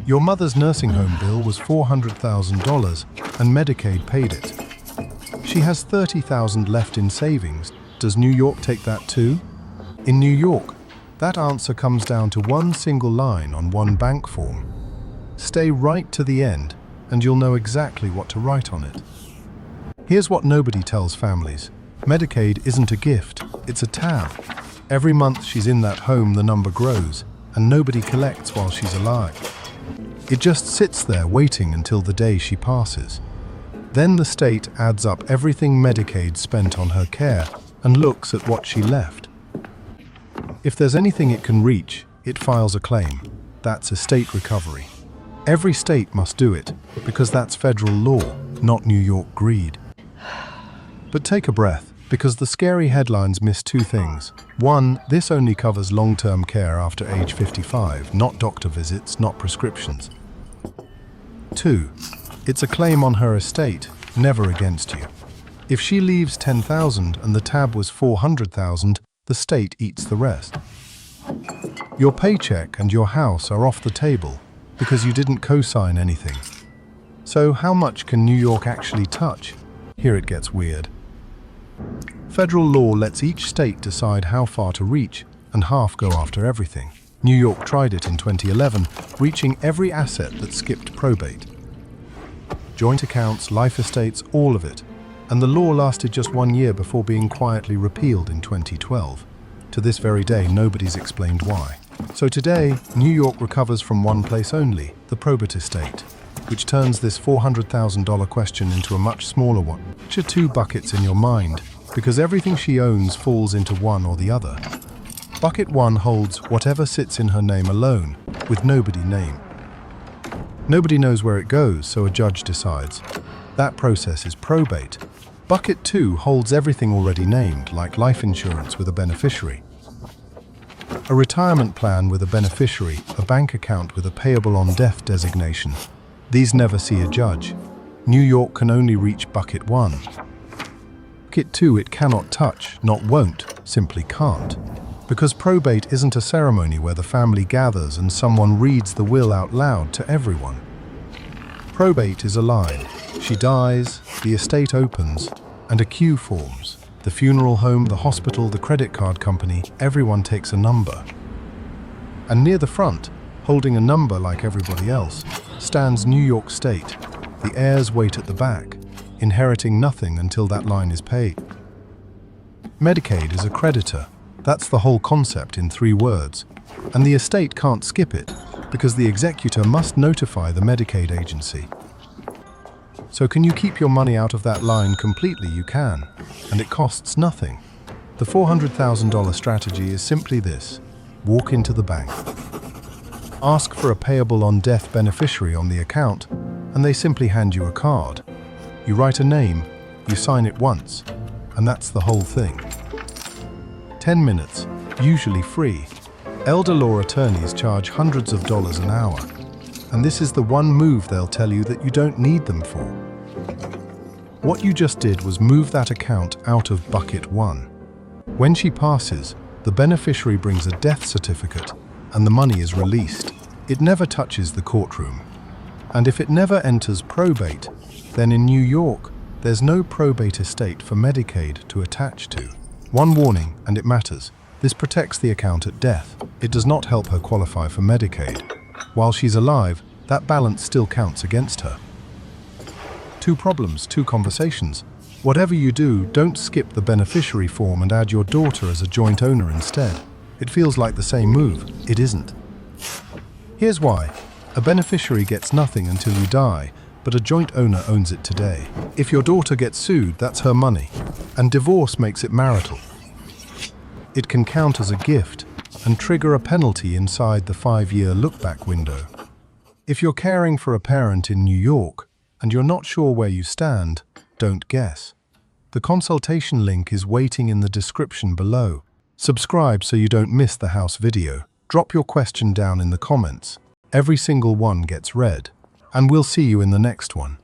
Your mother's nursing home bill was $400,000 and Medicaid paid it. She has $30,000 left in savings. Does New York take that too? In New York, that answer comes down to one single line on one bank form. Stay right to the end and you'll know exactly what to write on it. Here's what nobody tells families. Medicaid isn't a gift, it's a tab. Every month she's in that home, the number grows, and nobody collects while she's alive. It just sits there waiting until the day she passes. Then the state adds up everything Medicaid spent on her care and looks at what she left. If there's anything it can reach, it files a claim. That's estate recovery. Every state must do it, because that's federal law, not New York greed. But take a breath, because the scary headlines miss two things. One, this only covers long-term care after age 55, not doctor visits, not prescriptions. Two, it's a claim on her estate, never against you. If she leaves $10,000 and the tab was $400,000, the state eats the rest. Your paycheck and your house are off the table because you didn't co-sign anything. So how much can New York actually touch? Here it gets weird. Federal law lets each state decide how far to reach, and half go after everything. New York tried it in 2011, reaching every asset that skipped probate. Joint accounts, life estates, all of it. And the law lasted just 1 year before being quietly repealed in 2012. To this very day, nobody's explained why. So today, New York recovers from one place only, the probate estate, which turns this $400,000 question into a much smaller one. Picture two buckets in your mind, because everything she owns falls into one or the other. Bucket 1 holds whatever sits in her name alone, with nobody named. Nobody knows where it goes, so a judge decides. That process is probate. Bucket 2 holds everything already named, like life insurance with a beneficiary, a retirement plan with a beneficiary, a bank account with a payable-on-death designation. These never see a judge. New York can only reach Bucket 1. Bucket 2 it cannot touch, not won't, simply can't. Because probate isn't a ceremony where the family gathers and someone reads the will out loud to everyone. Probate is a line. She dies, the estate opens, and a queue forms. The funeral home, the hospital, the credit card company, everyone takes a number. And near the front, holding a number like everybody else, stands New York State. The heirs wait at the back, inheriting nothing until that line is paid. Medicaid is a creditor. That's the whole concept in 3 words. And the estate can't skip it, because the executor must notify the Medicaid agency. So can you keep your money out of that line completely? You can, and it costs nothing. The $400,000 strategy is simply this: walk into the bank, ask for a payable-on-death beneficiary on the account, and they simply hand you a card. You write a name, you sign it once, and that's the whole thing. 10 minutes, usually free. Elder law attorneys charge hundreds of dollars an hour, and this is the one move they'll tell you that you don't need them for. What you just did was move that account out of Bucket 1. When she passes, the beneficiary brings a death certificate, and the money is released. It never touches the courtroom. And if it never enters probate, then in New York, there's no probate estate for Medicaid to attach to. One warning, and it matters. This protects the account at death. It does not help her qualify for Medicaid. While she's alive, that balance still counts against her. 2 problems, 2 conversations. Whatever you do, don't skip the beneficiary form and add your daughter as a joint owner instead. It feels like the same move. It isn't. Here's why. A beneficiary gets nothing until you die, but a joint owner owns it today. If your daughter gets sued, that's her money, and divorce makes it marital. It can count as a gift and trigger a penalty inside the 5-year look-back window. If you're caring for a parent in New York and you're not sure where you stand, don't guess. The consultation link is waiting in the description below. Subscribe so you don't miss the house video. Drop your question down in the comments. Every single one gets read. And we'll see you in the next one.